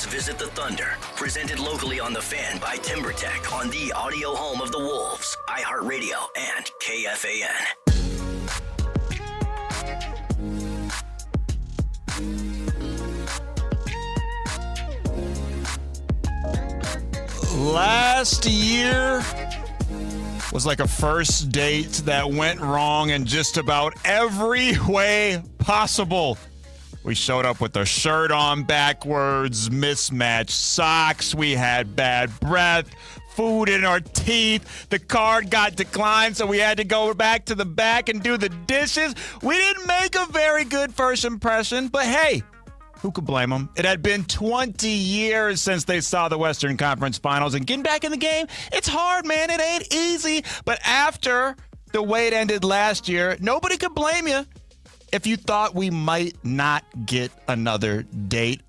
visit the Thunder. Presented locally on The Fan by TimberTech on the audio home of the Wolves, iHeartRadio, and KFAN. Last year was like a first date that went wrong in just about every way possible. We showed up with the shirt on backwards, mismatched socks. We had bad breath, food in our teeth. The card got declined, so we had to go back to the back and do the dishes. We didn't make a very good first impression, but hey, who could blame them? It had been 20 years since they saw the Western Conference Finals, and getting back in the game, it's hard, man. It ain't easy. But after the way it ended last year, nobody could blame you if you thought we might not get another date.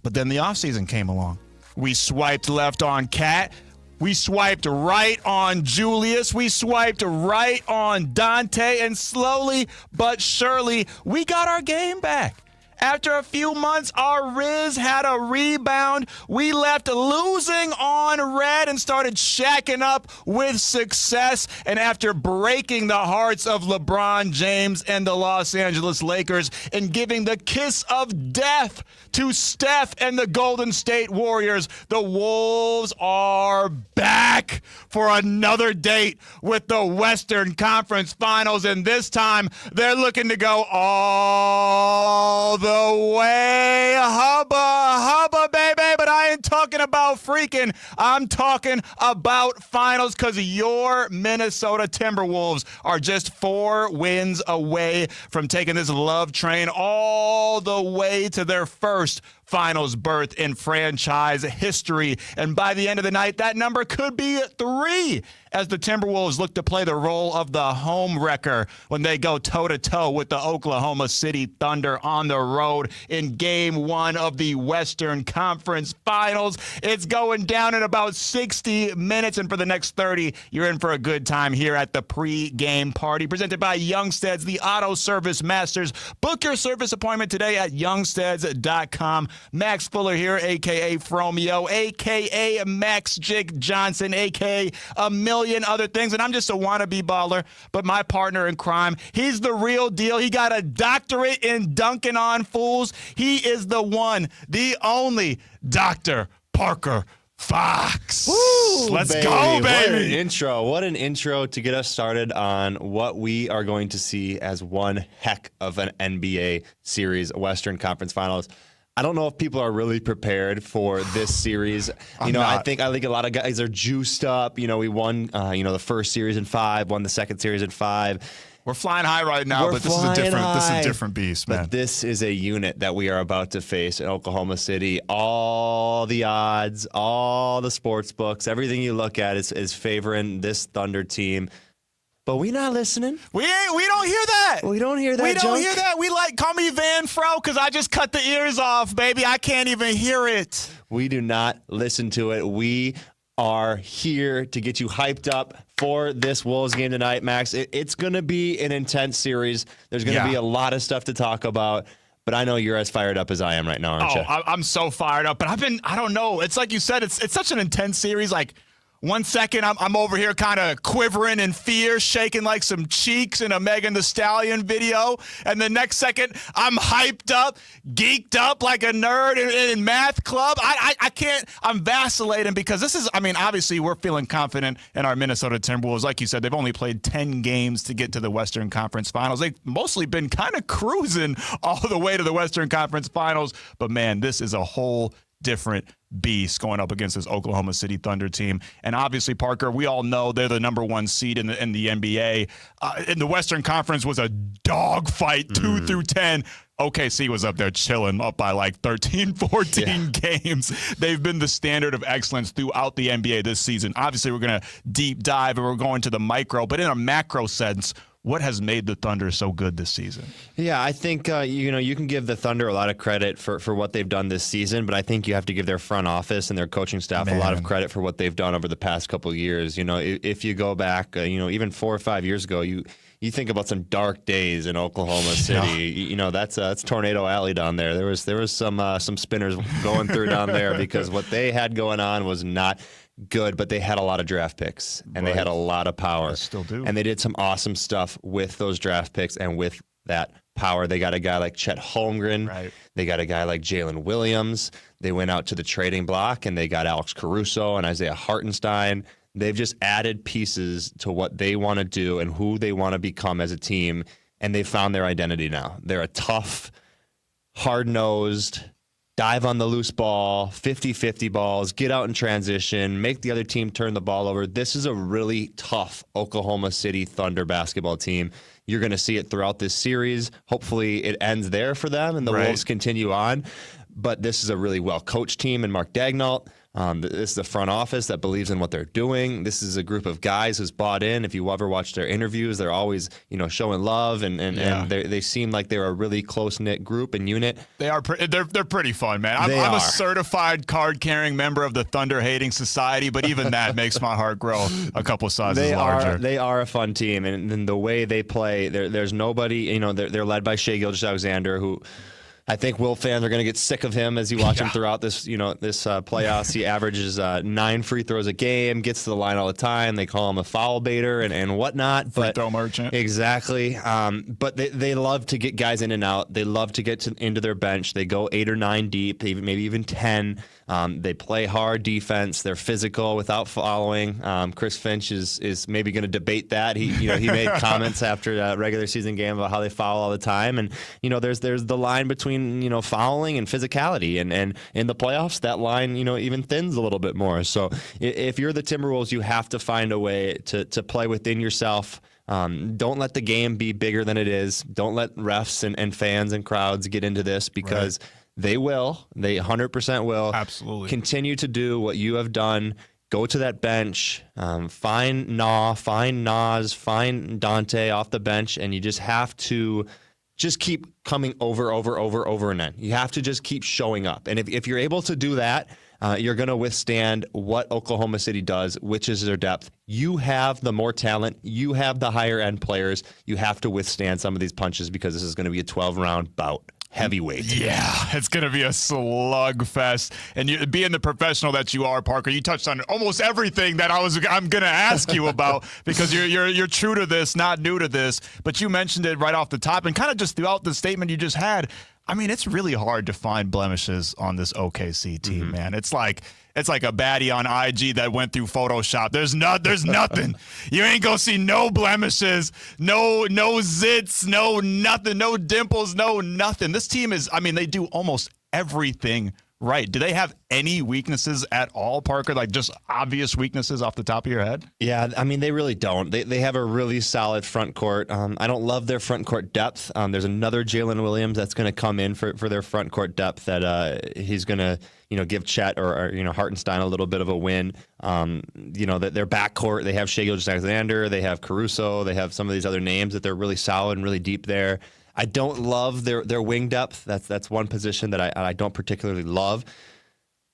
But then the offseason came along. We swiped left on Cat. We swiped right on Julius. We swiped right on Dante. And slowly but surely, we got our game back. After a few months, our Riz had a rebound. We left losing on red and started shacking up with success. And after breaking the hearts of LeBron James and the Los Angeles Lakers and giving the kiss of death to Steph and the Golden State Warriors, the Wolves are back for another date with the Western Conference Finals. And this time, they're looking to go all the way. Hubba, baby. But I ain't talking about freaking. I'm talking about finals, because your Minnesota Timberwolves are just 4 wins away from taking this love train all the way to their first finals berth in franchise history. And by the end of the night, that number could be 3 as the Timberwolves look to play the role of the home wrecker when they go toe-to-toe with the Oklahoma City Thunder on the road in Game 1 of the Western Conference Finals. It's going down in about 60 minutes, and for the next 30, you're in for a good time here at the Pregame Party, presented by Youngstedts, the auto service masters. Book your service appointment today at youngstedts.com. Max Fuller here, a.k.a. Fromeo, a.k.a. Max Jig Johnson, a.k.a. a million other things. And I'm just a wannabe baller, but my partner in crime, he's the real deal. He got a doctorate in dunking on fools. He is the one, the only Dr. Parker Fox. Woo, Let's go, baby. What an intro. What an intro to get us started on what we are going to see as one heck of an NBA series, Western Conference Finals. I don't know if people are really prepared for this series. I think a lot of guys are juiced up. We won, the first series in 5, won the second series in 5. We're flying high right now, but this is a different beast, man. But this is a unit that we are about to face in Oklahoma City. All the odds, all the sports books, everything you look at is favoring this Thunder team. But we not listening. We don't hear that. We don't hear that. We don't hear that. We call me Van Fro, because I just cut the ears off, baby. I can't even hear it. We do not listen to it. We are here to get you hyped up for this Wolves game tonight, Max. It's going to be an intense series. There's going to be a lot of stuff to talk about. But I know you're as fired up as I am right now, aren't you? I'm so fired up. But I don't know. It's like you said, it's such an intense series. Like, 1 second, I'm over here kind of quivering in fear, shaking like some cheeks in a Megan Thee Stallion video. And the next second, I'm hyped up, geeked up like a nerd in math club. I can't. I'm vacillating because this is, obviously we're feeling confident in our Minnesota Timberwolves. Like you said, they've only played 10 games to get to the Western Conference Finals. They've mostly been kind of cruising all the way to the Western Conference Finals. But, man, this is a whole different beast going up against this Oklahoma City Thunder team. And obviously, Parker, we all know they're the number 1 seed in the NBA. In the Western Conference was a dogfight 2 through 10. OKC was up there chilling, up by like 13, 14 games. They've been the standard of excellence throughout the NBA this season. Obviously, we're going to deep dive and we're going to the micro, but in a macro sense, what has made the Thunder so good this season? Yeah, I think you can give the Thunder a lot of credit for what they've done this season, but I think you have to give their front office and their coaching staff a lot of credit for what they've done over the past couple of years. If you go back, even 4 or 5 years ago, you think about some dark days in Oklahoma City. That's Tornado Alley down there. There was some spinners going through down there because what they had going on was not good, but they had a lot of draft picks and they had a lot of power. They still do. And they did some awesome stuff with those draft picks and with that power. They got a guy like Chet Holmgren. Right. They got a guy like Jalen Williams. They went out to the trading block and they got Alex Caruso and Isaiah Hartenstein. They've just added pieces to what they want to do and who they want to become as a team, and they found their identity now. They're a tough, hard-nosed, dive on the loose ball, 50-50 balls, get out in transition, make the other team turn the ball over. This is a really tough Oklahoma City Thunder basketball team. You're going to see it throughout this series. Hopefully it ends there for them and the Wolves continue on. But this is a really well-coached team in Mark Daignault. This is the front office that believes in what they're doing. This is a group of guys who's bought in. If you ever watch their interviews, they're always, showing love and they seem like they're a really close-knit group and unit. They are. They're pretty fun, man. I'm a certified card-carrying member of the Thunder-hating society, but even that makes my heart grow a couple sizes larger. They are a fun team, and the way they play, there's nobody. They're led by Shai Gilgeous-Alexander, who I think Will fans are going to get sick of him as you watch him throughout this, this playoffs. He averages 9 free throws a game, gets to the line all the time. They call him a foul baiter and whatnot. Free throw merchant. Exactly. But they love to get guys in and out. They love to get into their bench. They go 8 or 9 deep, maybe even 10. They play hard defense. They're physical without fouling. Chris Finch is maybe going to debate that. He made comments after a regular season game about how they foul all the time. And there's the line between fouling and physicality, and in the playoffs that line even thins a little bit more. So if you're the Timberwolves, you have to find a way to play within yourself. Don't let the game be bigger than it is. Don't let refs and fans and crowds get into this because they will. They 100% will. Absolutely. Continue to do what you have done. Go to that bench, find Nas, find Dante off the bench, and you just have to just keep coming over and then. You have to just keep showing up. And if you're able to do that, you're going to withstand what Oklahoma City does, which is their depth. You have the more talent. You have the higher-end players. You have to withstand some of these punches because this is going to be a 12-round bout. Heavyweight. Yeah, it's going to be a slugfest. And being the professional that you are, Parker, you touched on almost everything that I'm going to ask you about because you're true to this, not new to this. But you mentioned it right off the top and kind of just throughout the statement you just had. I mean, it's really hard to find blemishes on this OKC team, man. It's like a baddie on IG that went through Photoshop. There's nothing. You ain't gonna see no blemishes, no zits, no nothing, no dimples, no nothing. This team they do almost everything right. Do they have any weaknesses at all, Parker? Like just obvious weaknesses off the top of your head? Yeah, they really don't. They have a really solid front court. I don't love their front court depth. There's another Jalen Williams that's going to come in for their front court depth that he's going to give Chet or Hartenstein a little bit of a win. That their backcourt, they have Shai Gilgeous-Alexander, they have Caruso, they have some of these other names that they're really solid and really deep there. I don't love their wing depth. That's one position that I don't particularly love.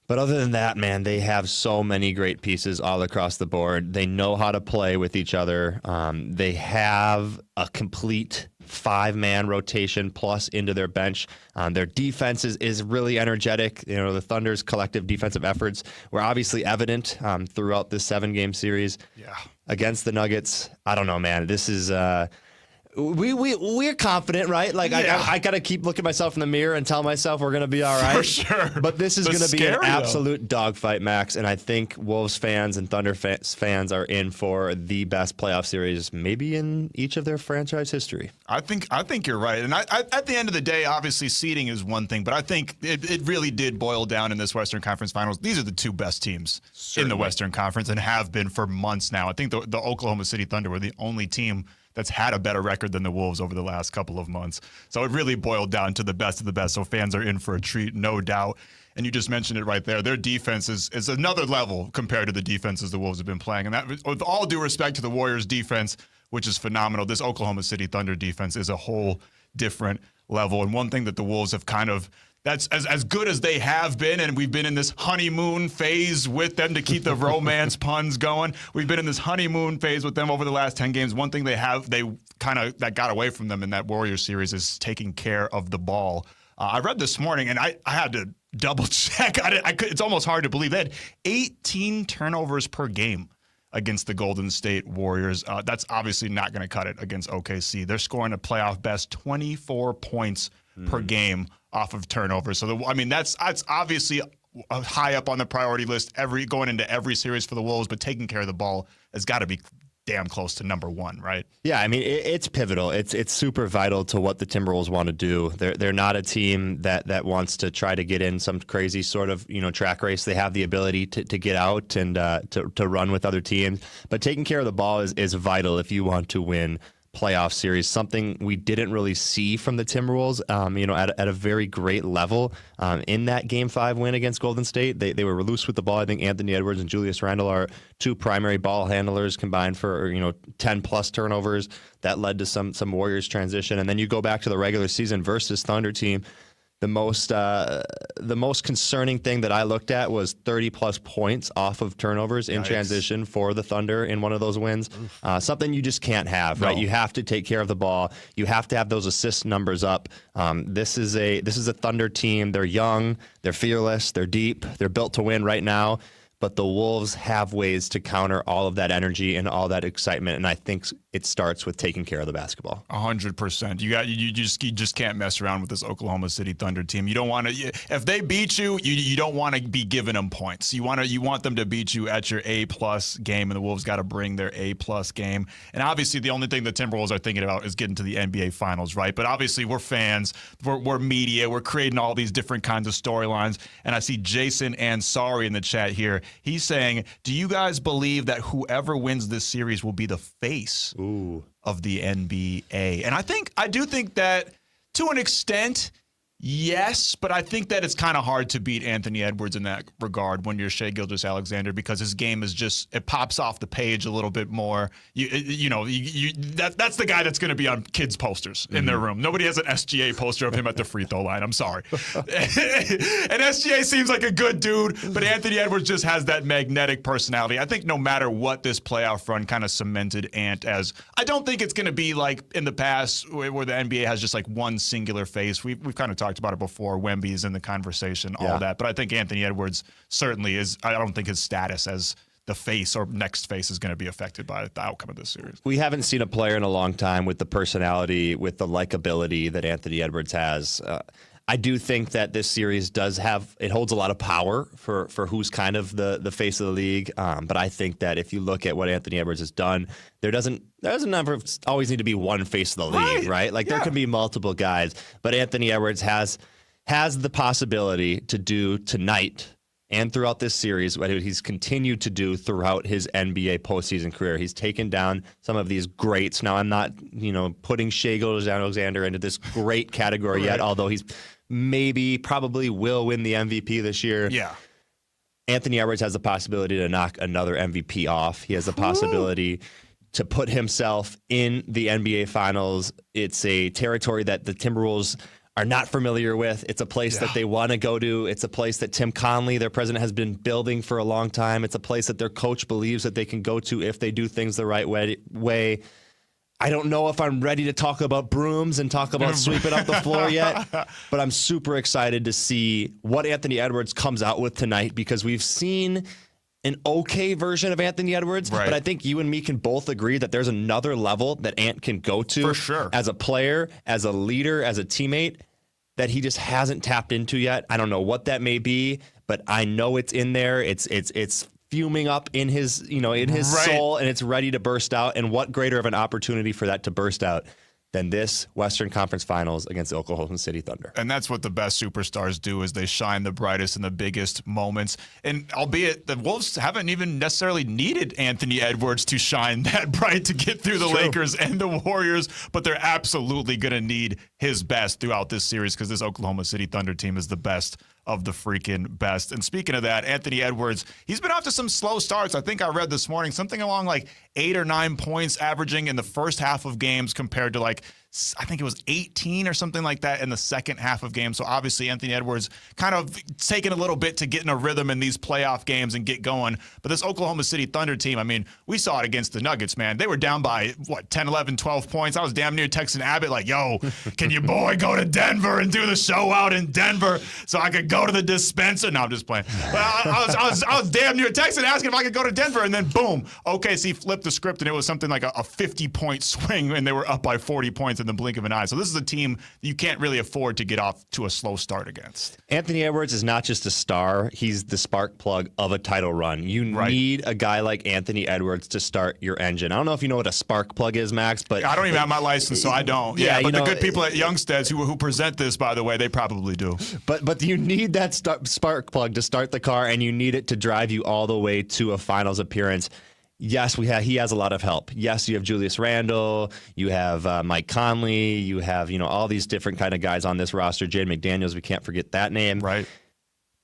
But other than that, man, they have so many great pieces all across the board. They know how to play with each other. They have a complete 5-man rotation plus into their bench. Their defense is really energetic. The Thunder's collective defensive efforts were obviously evident throughout this 7-game series. Yeah. Against the Nuggets. I don't know, man. This is we're confident, right? Like I gotta keep looking myself in the mirror and tell myself we're gonna be all right. For sure. But this is gonna be an absolute dogfight, Max. And I think Wolves fans and Thunder fans are in for the best playoff series, maybe in each of their franchise history. I think you're right. And I at the end of the day, obviously seeding is one thing, but I think it really did boil down in this Western Conference Finals. These are the two best teams in the Western Conference and have been for months now. I think the Oklahoma City Thunder were the only team that's had a better record than the Wolves over the last couple of months. So it really boiled down to the best of the best. So fans are in for a treat, no doubt. And you just mentioned it right there. Their defense is another level compared to the defenses the Wolves have been playing. And that, with all due respect to the Warriors' defense, which is phenomenal. This Oklahoma City Thunder defense is a whole different level. And one thing that the Wolves have kind of, that's as good as they have been, and we've been in this honeymoon phase with them to keep the romance puns going. We've been in this honeymoon phase with them over the last 10 games. One thing they kind of that got away from them in that Warriors series is taking care of the ball. I read this morning, and I had to double check. It's almost hard to believe. They had 18 turnovers per game against the Golden State Warriors. That's obviously not going to cut it against OKC. They're scoring a playoff best 24 points per game off of turnovers. So, that's obviously high up on the priority list going into every series for the Wolves, but taking care of the ball has got to be damn close to number one, right? Yeah, it's pivotal. It's super vital to what the Timberwolves want to do. They're not a team that wants to try to get in some crazy sort of track race. They have the ability to get out and to run with other teams, but taking care of the ball is vital if you want to win playoff series, something we didn't really see from the Timberwolves, at a very great level in that Game 5 win against Golden State. They were loose with the ball. I think Anthony Edwards and Julius Randle are two primary ball handlers combined for 10-plus turnovers. That led to some Warriors transition. And then you go back to the regular season versus Thunder team. The most concerning thing that I looked at was 30-plus points off of turnovers in transition for the Thunder in one of those wins. Something you just can't have, right? You have to take care of the ball. You have to have those assist numbers up. This is a Thunder team. They're young. They're fearless. They're deep. They're built to win right now. But the Wolves have ways to counter all of that energy and all that excitement, and I think it starts with taking care of the basketball. 100%. You just can't mess around with this Oklahoma City Thunder team. You don't want to. If they beat you, you don't want to be giving them points. You want them to beat you at your A+ game, and the Wolves got to bring their A+ game. And obviously, the only thing the Timberwolves are thinking about is getting to the NBA Finals, right? But obviously, we're fans, we're media, we're creating all these different kinds of storylines. And I see Jason Ansari in the chat here. He's saying, do you guys believe that whoever wins this series will be the face of the NBA? And I do think that to an extent, yes, but I think that it's kind of hard to beat Anthony Edwards in that regard when you're Shai Gilgeous-Alexander, because his game is just, it pops off the page a little bit more. That's the guy that's going to be on kids' posters in their room. Nobody has an SGA poster of him at the free throw line. I'm sorry. And SGA seems like a good dude, but Anthony Edwards just has that magnetic personality. I think no matter what, this playoff run kind of cemented Ant as, I don't think it's going to be like in the past where the NBA has just like one singular face. We've kind of talked about it before. Wemby's in the conversation, all that. But I think Anthony Edwards certainly is. I don't think his status as the face or next face is going to be affected by the outcome of this series. We haven't seen a player in a long time with the personality, with the likability that Anthony Edwards has. I do think that this series holds a lot of power for who's kind of the face of the league. But I think that if you look at what Anthony Edwards has done, there doesn't never always need to be one face of the league, right? Like there can be multiple guys, but Anthony Edwards has the possibility to do tonight and throughout this series what he's continued to do throughout his NBA postseason career. He's taken down some of these greats. Now, I'm not, putting Shai Gilgeous-Alexander into this great category yet, although he's probably will win the MVP this year. Yeah. Anthony Edwards has the possibility to knock another MVP off. He has the possibility to put himself in the NBA Finals. It's a territory that the Timberwolves are not familiar with. It's a place that they want to go to. It's a place that Tim Conley, their president, has been building for a long time. It's a place that their coach believes that they can go to if they do things the right way. I don't know if I'm ready to talk about brooms and talk about sweeping up the floor yet, but I'm super excited to see what Anthony Edwards comes out with tonight, because we've seen an okay version of Anthony Edwards, but I think you and me can both agree that there's another level that Ant can go to for sure, as a player, as a leader, as a teammate, that he just hasn't tapped into yet. I don't know what that may be, but I know it's in there. It's fuming up in his, in his soul, and it's ready to burst out. And what greater of an opportunity for that to burst out than this Western Conference Finals against the Oklahoma City Thunder. And that's what the best superstars do, is they shine the brightest in the biggest moments. And albeit the Wolves haven't even necessarily needed Anthony Edwards to shine that bright to get through the Lakers and the Warriors, but they're absolutely going to need his best throughout this series, because this Oklahoma City Thunder team is the best of the freaking best. And speaking of that, Anthony Edwards, he's been off to some slow starts. I think I read this morning something along like 8 or 9 points averaging in the first half of games compared to like, I think it was 18 or something like that in the second half of games. So obviously Anthony Edwards kind of taking a little bit to get in a rhythm in these playoff games and get going. But this Oklahoma City Thunder team, I mean, we saw it against the Nuggets, man. They were down by, 10, 11, 12 points. I was damn near texting Abbott like, yo, can your boy go to Denver and do the show out in Denver so I could go to the dispenser? No, I'm just playing. But I was damn near texting asking if I could go to Denver, and then boom, OKC flipped the script, and it was something like a 50-point swing, and they were up by 40 points in the blink of an eye. So this is a team you can't really afford to get off to a slow start against. Anthony Edwards is not just a star. He's the spark plug of a title run. You need a guy like Anthony Edwards to start your engine. I don't know if you know what a spark plug is, Max, but I don't even have my license, so I don't. Yeah, but the good people at Youngstedts who present this, by the way, they probably do. But you need that spark plug to start the car, and you need it to drive you all the way to a finals appearance. Yes, he has a lot of help. Yes, you have Julius Randle, you have Mike Conley, you have all these different kind of guys on this roster. Jaden McDaniels, we can't forget that name. Right.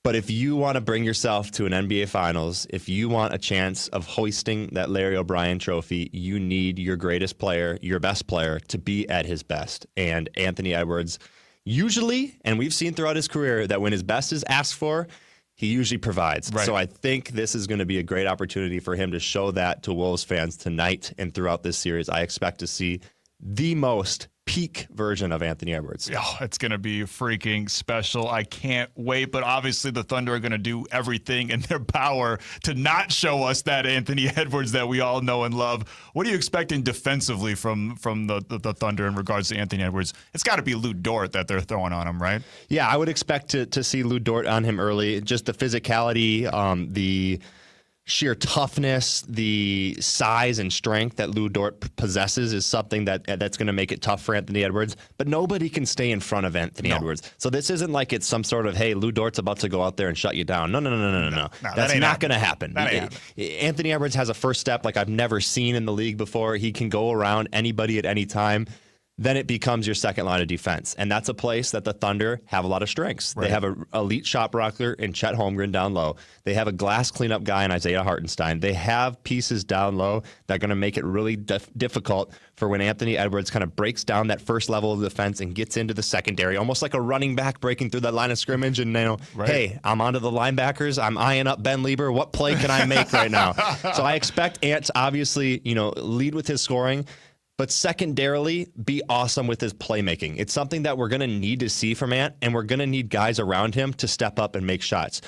But if you want to bring yourself to an NBA Finals, if you want a chance of hoisting that Larry O'Brien trophy, you need your greatest player, your best player, to be at his best. And Anthony Edwards usually, and we've seen throughout his career, that when his best is asked for, he usually provides. Right. So I think this is going to be a great opportunity for him to show that to Wolves fans tonight and throughout this series. I expect to see the most peak version of Anthony Edwards. Oh, it's going to be freaking special. I can't wait. But obviously the Thunder are going to do everything in their power to not show us that Anthony Edwards that we all know and love. What are you expecting defensively from the Thunder in regards to Anthony Edwards? It's got to be Lou Dort that they're throwing on him, right? Yeah, I would expect to see Lou Dort on him early. Just the physicality, the sheer toughness, the size and strength that Lou Dort possesses is something that's going to make it tough for Anthony Edwards. But nobody can stay in front of Anthony Edwards. So this isn't like it's some sort of, hey, Lou Dort's about to go out there and shut you down. No. That's not going to happen. Anthony Edwards has a first step like I've never seen in the league before. He can go around anybody at any time. Then it becomes your second line of defense. And that's a place that the Thunder have a lot of strengths. Right. They have an elite shot blocker in Chet Holmgren down low. They have a glass cleanup guy in Isaiah Hartenstein. They have pieces down low that are going to make it really difficult for when Anthony Edwards kind of breaks down that first level of defense and gets into the secondary, almost like a running back breaking through that line of scrimmage. And, hey, I'm onto the linebackers. I'm eyeing up Ben Lieber. What play can I make right now? So I expect Ant to obviously, lead with his scoring, but secondarily, be awesome with his playmaking. It's something that we're going to need to see from Ant, and we're going to need guys around him to step up and make shots.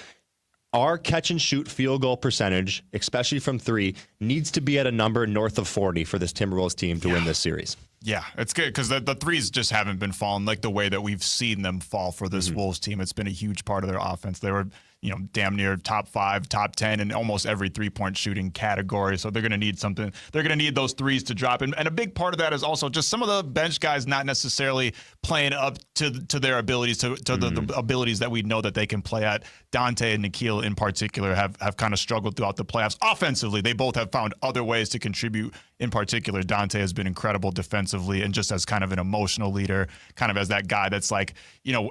Our catch-and-shoot field goal percentage, especially from three, needs to be at a number north of 40 for this Timberwolves team to win this series. Yeah, it's good because the threes just haven't been falling like the way that we've seen them fall for this Wolves team. It's been a huge part of their offense. They were, damn near top 5, top 10 in almost every three-point shooting category. So they're going to need something. They're going to need those threes to drop. And a big part of that is also just some of the bench guys not necessarily playing up to their abilities, to the abilities that we know that they can play at. Dante and Nikhil in particular have kind of struggled throughout the playoffs. Offensively, they both have found other ways to contribute. In particular, Dante has been incredible defensively and just as kind of an emotional leader, kind of as that guy that's like,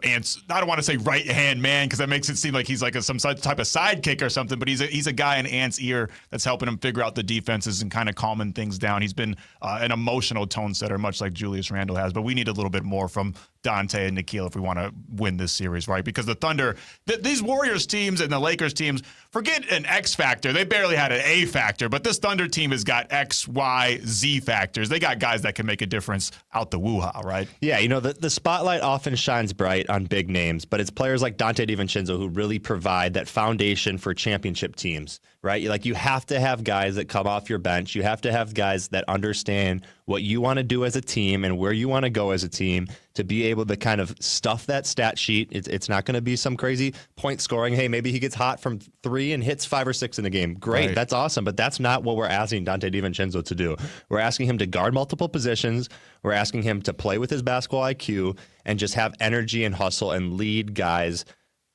Ant's, I don't want to say right-hand man because that makes it seem like he's like some type of sidekick or something, but he's a guy in Ant's ear that's helping him figure out the defenses and kind of calming things down. He's been an emotional tone setter, much like Julius Randle has, but we need a little bit more from Dante and Nikhil if we want to win this series, right? Because the Thunder, these Warriors teams and the Lakers teams, forget an X factor. They barely had an A factor, but this Thunder team has got X, Y, Z factors. They got guys that can make a difference out the woo-ha, right? Yeah, the spotlight often shines bright on big names, but it's players like Dante DiVincenzo who really provide that foundation for championship teams, right? Like you have to have guys that come off your bench. You have to have guys that understand what you want to do as a team and where you want to go as a team to be able to kind of stuff that stat sheet. It's not going to be some crazy point scoring. Hey, maybe he gets hot from 3 and hits 5 or 6 in a game. Great. Right. That's awesome. But that's not what we're asking Dante DiVincenzo to do. We're asking him to guard multiple positions. We're asking him to play with his basketball IQ and just have energy and hustle and lead guys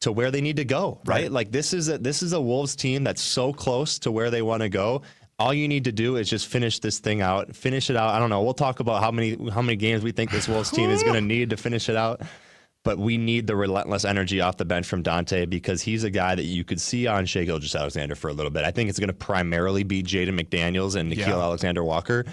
to where they need to go, right? Like this is a Wolves team that's so close to where they want to go. All you need to do is just finish this thing out, finish it out. I don't know. We'll talk about how many games we think this Wolves team is going to need to finish it out. but we need the relentless energy off the bench from Dante because he's a guy that you could see on Shai Gilgeous-Alexander for a little bit. I think it's going to primarily be Jaden McDaniels and Nickeil Alexander-Walker.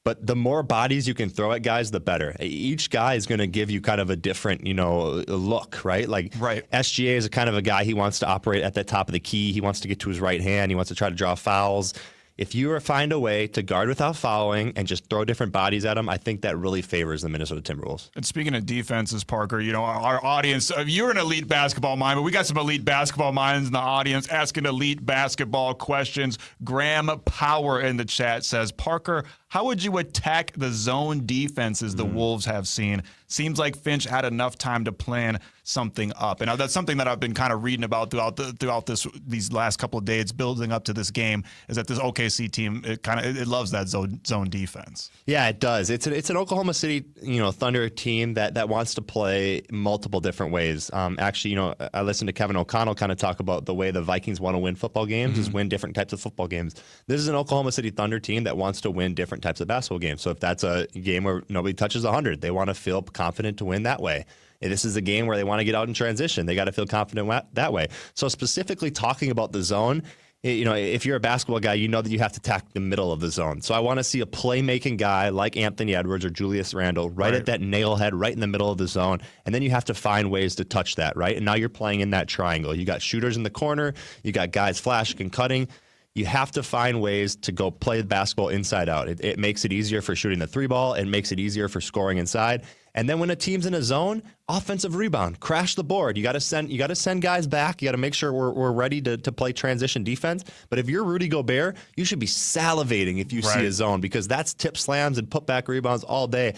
But the more bodies you can throw at guys, the better. Each guy is going to give you kind of a different, look, right? SGA is a kind of a guy, he wants to operate at the top of the key. He wants to get to his right hand. He wants to try to draw fouls. If you find a way to guard without fouling and just throw different bodies at them, I think that really favors the Minnesota Timberwolves. And speaking of defenses, Parker, our audience, you're an elite basketball mind, but we got some elite basketball minds in the audience asking elite basketball questions. Graham Power in the chat says, Parker, how would you attack the zone defenses the Wolves have seen? Seems like Finch had enough time to plan something up. And that's something that I've been kind of reading about throughout these last couple of days building up to this game, is that this OKC team, it loves that zone defense. Yeah, it does. It's an Oklahoma City, Thunder team that wants to play multiple different ways. Actually, I listened to Kevin O'Connell kind of talk about the way the Vikings want to win football games is win different types of football games. This is an Oklahoma City Thunder team that wants to win different types of basketball games. So if that's a game where nobody touches 100, they want to feel confident to win that way. If this is a game where they want to get out in transition, they got to feel confident that way. So specifically talking about the zone, if you're a basketball guy, you know that you have to attack the middle of the zone. So I want to see a playmaking guy like Anthony Edwards or Julius Randle right at that nail head, right in the middle of the zone. And then you have to find ways to touch that, right? And now you're playing in that triangle. You got shooters in the corner. You got guys flashing and cutting. You have to find ways to go play the basketball inside out. It makes it easier for shooting the three ball. It makes it easier for scoring inside. And then when a team's in a zone, offensive rebound, crash the board. You got to send guys back. You got to make sure we're ready to play transition defense. But if you're Rudy Gobert, you should be salivating if you see a zone, because that's tip slams and putback rebounds all day.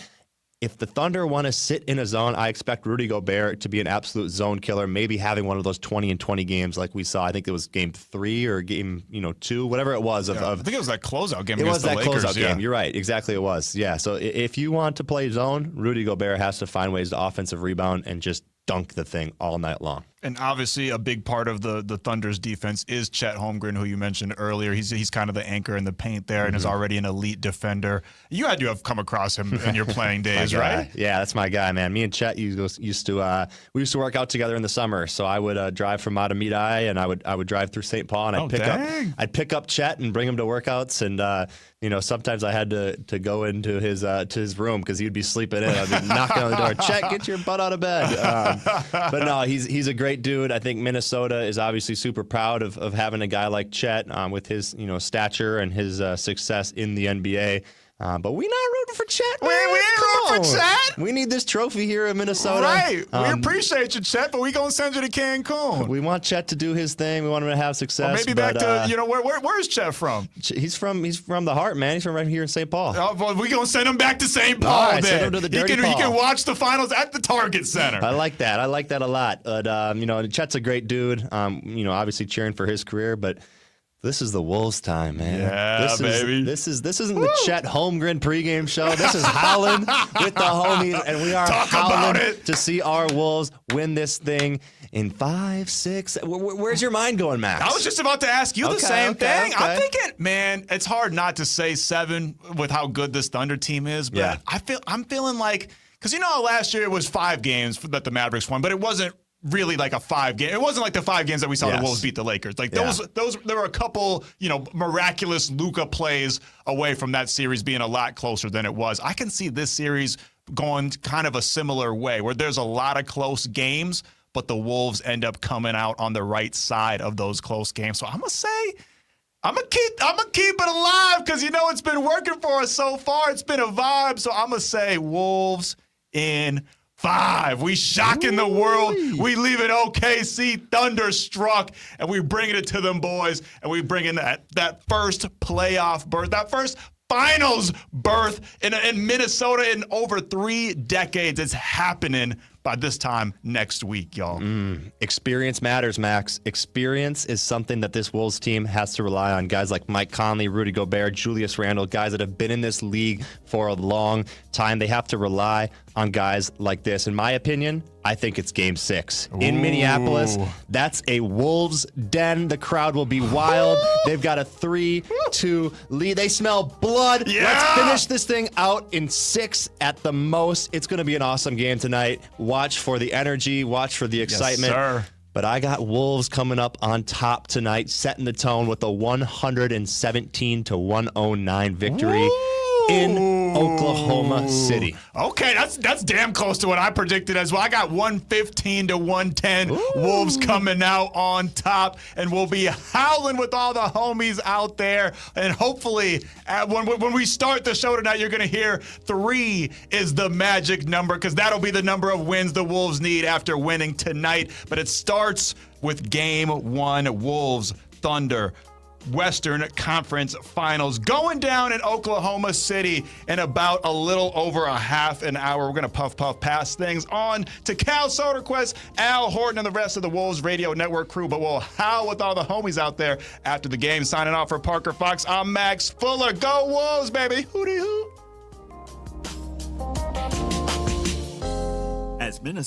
If the Thunder want to sit in a zone, I expect Rudy Gobert to be an absolute zone killer, maybe having one of those 20-20 games like we saw. I think it was game 3 or game 2, whatever it was. I think it was that closeout game. It was that Lakers, closeout game. You're right. Exactly, it was. Yeah. So if you want to play zone, Rudy Gobert has to find ways to offensive rebound and just dunk the thing all night long. And obviously a big part of the Thunder's defense is Chet Holmgren, who you mentioned earlier. He's kind of the anchor in the paint there and is already an elite defender. You had to have come across him in your playing days, right? Yeah, that's my guy, man. Me and Chet used to work out together in the summer. So I would drive from Matamidi and I would drive through St. Paul and I'd pick up Chet and bring him to workouts, and sometimes I had to go into his room because he'd be sleeping in. I'd be knocking on the door. Chet, get your butt out of bed. But no, he's a great dude. I think Minnesota is obviously super proud of having a guy like Chet with his stature and his success in the NBA. But we not rooting for Chet. We ain't rooting for Chet. We need this trophy here in Minnesota. Right. We appreciate you, Chet, but we gonna send you to Cancun. We want Chet to do his thing. We want him to have success. Or maybe back to where's Chet from? He's from the heart, man. He's from right here in St. Paul. Oh, well, we gonna send him back to St. Paul. Then send him to the dirty he can watch the finals at the Target Center. I like that. I like that a lot. But Chet's a great dude. Obviously cheering for his career, but this is the Wolves time, man. Yeah, baby. This isn't the Chet Holmgren pregame show. This is Howlin with the homies, and we are howling to see our Wolves win this thing in 5, 6. Where's your mind going, Max? I was just about to ask you the same thing. I'm thinking, man, it's hard not to say 7 with how good this Thunder team is, but I'm feeling like, because last year it was 5 games that the Mavericks won, but it wasn't really like a 5 game. It wasn't like the 5 games that we saw the Wolves beat the Lakers. Like those there were a couple, miraculous Luka plays away from that series being a lot closer than it was. I can see this series going kind of a similar way where there's a lot of close games, but the Wolves end up coming out on the right side of those close games. So I'm gonna say I'm gonna keep it alive because it's been working for us so far. It's been a vibe. So I'm gonna say Wolves in 5. We shocking the world. We leave it OKC thunderstruck, and we bringing it to them boys, and we bring in that first playoff berth, that first finals berth in Minnesota in over 3 decades. It's happening by this time next week, y'all. Experience matters, Max. Experience is something that this Wolves team has to rely on. Guys like Mike Conley, Rudy Gobert, Julius Randle, guys that have been in this league for a long time. They have to rely on guys like this. In my opinion, I think it's game 6 in Minneapolis. That's a Wolves den. The crowd will be wild. They've got a 3-2 lead. They smell blood. Yeah! Let's finish this thing out in 6 at the most. It's going to be an awesome game tonight. Watch for the energy. Watch for the excitement. Yes, sir. But I got Wolves coming up on top tonight, setting the tone with a 117-109 victory in Oklahoma City. Okay, that's damn close to what I predicted as well. I got 115-110. Wolves coming out on top, and we'll be howling with all the homies out there. And hopefully, when we start the show tonight, you're going to hear 3 is the magic number, because that'll be the number of wins the Wolves need after winning tonight. But it starts with Game 1, Wolves Thunder. Western Conference Finals going down in Oklahoma City in about a little over a half an hour. We're going to puff pass things on to Cal Soderquist, Al Horton, and the rest of the Wolves Radio Network crew. But we'll howl with all the homies out there after the game. Signing off for Parker Fox, I'm Max Fuller. Go Wolves, baby. Hootie hoo. As Minnesota